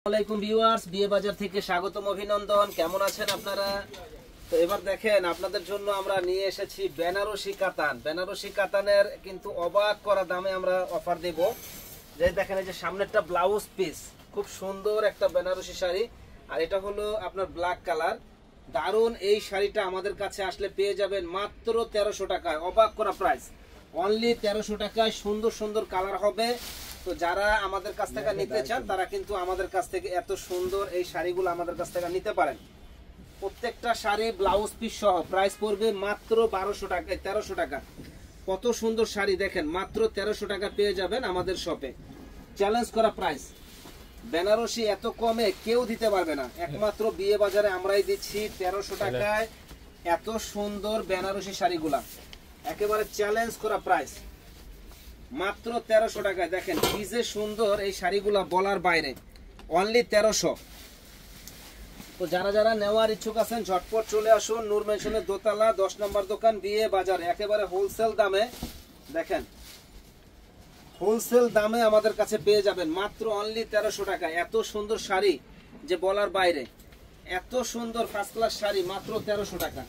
আসসালামু আলাইকুম ভিউয়ার্স, বিয়ে বাজার থেকে স্বাগতম, অভিনন্দন। কেমন আছেন আপনারা? তো এবার দেখেন আপনাদের জন্য আমরা নিয়ে এসেছি বেনারসি কাতান। বেনারসি কাতানের কিন্তু অবাক করা দামে আমরা অফার দেব। যে দেখেন এই যে সামনেরটা ব্লাউজ পিস, খুব সুন্দর একটা বেনারসি শাড়ি, আর এটা হলো আপনার ব্ল্যাক কালার। দারুন এই শাড়িটা আমাদের কাছে আসলে পেয়ে যাবেন মাত্র 1300 টাকায়। অবাক করা প্রাইস, অনলি 1300 টাকায়। সুন্দর সুন্দর কালার হবে। তো যারা আমাদের কাছ থেকে নিতে চান তারা কিন্তু আমাদের কাছ থেকে এত সুন্দর এই শাড়িগুলো আমাদের কাছ থেকে নিতে পারেন। প্রত্যেকটা শাড়ি ব্লাউজ পিস সহ প্রাইস পড়বে মাত্র 1200 টাকায়, 1300 টাকা। কত সুন্দর শাড়ি দেখেন, মাত্র 1300 টাকা পেয়ে যাবেন আমাদের শপে। চ্যালেঞ্জ করা প্রাইস, বেনারসি এত কমে কেউ দিতে পারবে না, একমাত্র বিয়ে বাজারে আমরাই দিচ্ছি 1300 টাকায় এত সুন্দর বেনারসি শাড়িগুলা। একেবারে চ্যালেঞ্জ করা প্রাইস, মাত্র 1300 টাকায়। দেখেন কি যে সুন্দর এই শাড়িগুলা, বলার বাইরে। অনলি 1300। তো যারা যারা নেওয়ার ইচ্ছুক আছেন ঝটপট চলে আসুন নূর মেনশনের দোতলা 10 নম্বর দোকান, বিয়ে বাজারে। একেবারে হোলসেল দামে, দেখেন হোলসেল দামে আমাদের কাছে পেয়ে যাবেন মাত্র অনলি 1300 টাকায়। এত সুন্দর শাড়ি যে বলার বাইরে, এত সুন্দর ফার্স্ট ক্লাস শাড়ি মাত্র 1300 টাকা।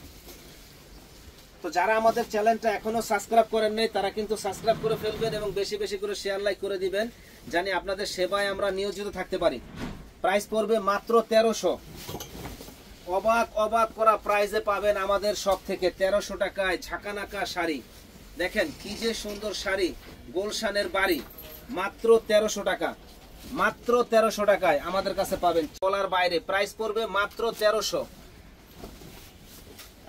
তো যারা আমাদের চ্যানেলটা এখনো সাবস্ক্রাইব করেন নাই তারা কিন্তু সাবস্ক্রাইব করে ফেলবেন এবং বেশি বেশি করে শেয়ার লাইক করে দিবেন, জানি আপনাদের সেবায় আমরা নিয়োজিত থাকতে পারি। প্রাইস পড়বে মাত্র 1300। অবাক অবাক করা প্রাইসে পাবেন আমাদের সব থেকে 1300 টাকায় ঝাঁকানাকা শাড়ি। দেখেন কি যে সুন্দর শাড়ি, গোলশানের বাড়ি, মাত্র 1300 টাকা। মাত্র 1300 টাকায় আমাদের কাছে পাবেন, বলার বাইরে। প্রাইস পড়বে মাত্র 1300।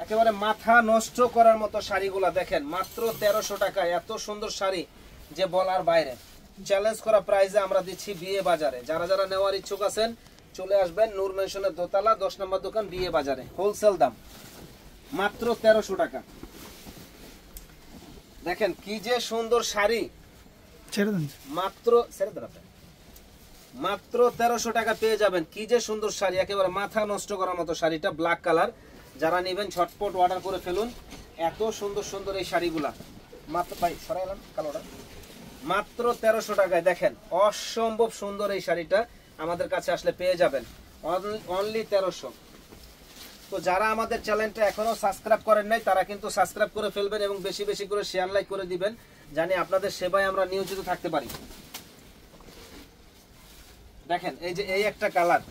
একেবারে মাথা নষ্ট করার মতো শাড়িগুলা দেখেন, মাত্র 1300 টাকায় এত সুন্দর শাড়ি যে বলার বাইরে। চ্যালেঞ্জ করা প্রাইসে আমরা দিচ্ছি বিয়ে বাজারে। যারা যারা নেওয়ার ইচ্ছুক আছেন চলে আসবেন নূর মেনশনের দোতলা 10 নম্বর দোকান, বিয়ে বাজারে। হোলসেল দাম মাত্র 1300 টাকা। দেখেন কি যে সুন্দর শাড়ি, মাত্র মাত্র 1300 টাকা পেয়ে যাবেন। কি যে সুন্দর শাড়ি, একেবারে মাথা নষ্ট করার মতো শাড়িটা, ব্ল্যাক কালার। যারা নেবেন ঝটপট অর্ডার করে ফেলুন। এত সুন্দর সুন্দর এই শাড়িগুলা মাত্র, ভাই সরাইলাম কালোটা, মাত্র 1300 টাকায়। দেখেন অসম্ভব সুন্দর এই শাড়িটা আমাদের কাছে আসলে পেয়ে যাবেন অনলি 1300। তো যারা আমাদের চ্যানেলটা এখনো সাবস্ক্রাইব করেন নাই তারা কিন্তু সাবস্ক্রাইব করে ফেলবেন এবং বেশি বেশি করে শেয়ার লাইক করে দিবেন, জানি আপনাদের সেবায় আমরা নিয়োজিত থাকতে পারি। দেখেন এই যে এই একটা কালার,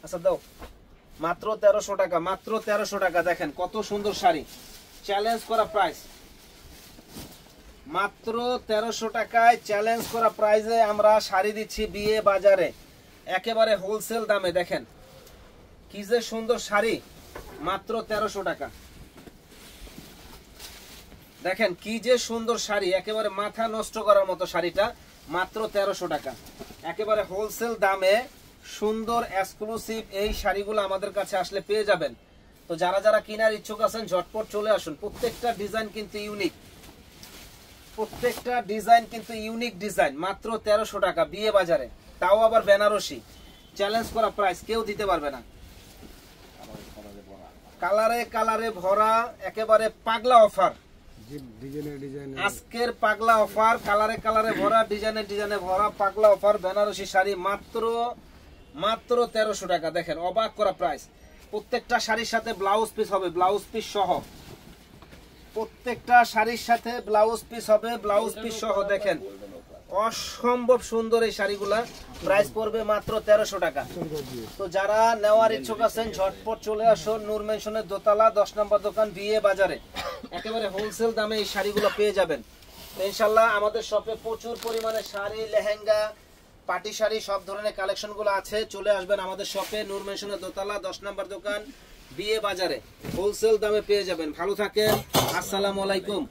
আচ্ছা দাও, মাত্র 1300 টাকা। মাত্র 1300 টাকা। দেখেন কত সুন্দর শাড়ি, চ্যালেঞ্জ করা প্রাইস। মাত্র 1300 টাকায় চ্যালেঞ্জ করা প্রাইসে আমরা শাড়ি দিচ্ছি বিয়ে বাজারে, একেবারে হোলসেল দামে। দেখেন কি যে সুন্দর শাড়ি, মাত্র 1300 টাকা। দেখেন কি যে সুন্দর শাড়ি, একেবারে মাথা নষ্ট করার মতো শাড়িটা, মাত্র 1300 টাকা। একেবারে হোলসেল দামে সুন্দর এক্সক্লুসিভ এই শাড়িগুলো আমাদের কাছে আসলে পেয়ে যাবেন। তো যারা যারা কেনার ইচ্ছুক আছেন ঝটপট চলে আসুন। প্রত্যেকটা ডিজাইন কিন্তু ইউনিক, প্রত্যেকটা ডিজাইন কিন্তু ইউনিক ডিজাইন। মাত্র 1300 টাকা বিয়ে বাজারে, তাও আবার বেনারসি। চ্যালেঞ্জ করা প্রাইস, কেউ দিতে পারবে না। কালারে কালারে ভরা, একেবারে পাগলা অফার। আজকের পাগলা অফার, কালারে কালারে ভরা, ডিজাইনে ডিজাইনে ভরা পাগলা অফার। বেনারসি শাড়ি মাত্র মাত্র 1300 টাকা। দেখেন অবাক করা প্রাইস। প্রত্যেকটা শাড়ির সাথে ব্লাউজ পিস হবে, ব্লাউজ পিস সহ। প্রত্যেকটা শাড়ির সাথে ব্লাউজ পিস হবে, ব্লাউজ পিস সহ। দেখেন অসম্ভব সুন্দর এই শাড়িগুলা। প্রাইস পড়বে মাত্র 1300 টাকা। তো যারা নেওয়ার ইচ্ছুক আছেন ঝটপট চলে আসুন নূর মেনশনের দোতলা 10 নম্বর দোকান, বিয়ে বাজারে। একেবারে হোলসেল দামে এই শাড়িগুলো পেয়ে যাবেন। তো ইনশাল্লাহ আমাদের শপে প্রচুর পরিমাণে শাড়ি, লেহেঙ্গা, পার্টি শাড়ি, সব ধরনের কালেকশন গুলো আছে। চলে আসবেন আমাদের শপে নূর মেনশনের দোতলা 10 নম্বর দোকান, বিয়ে বাজারে। হোলসেল দামে পেয়ে যাবেন। ভালো থাকেন, আসসালামু আলাইকুম।